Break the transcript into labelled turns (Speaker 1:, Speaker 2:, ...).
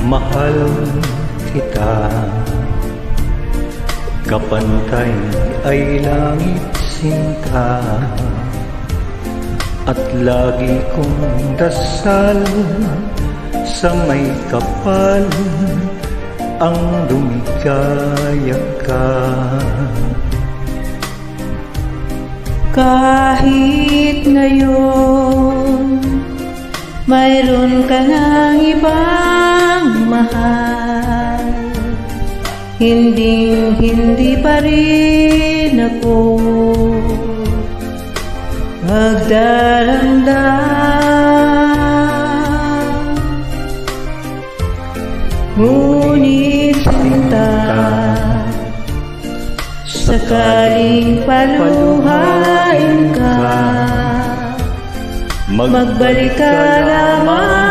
Speaker 1: Mahal kita, kapantay ay langit sinta, at lagi kong dasal sa may kapal ang lumigaya ka.
Speaker 2: Kahit ngayon mayroon ka ng ibang mahal, hindi pa rin ako magdaramdam. Ngunit sinta, sakaling paluhain ka, magbalik ka lamang.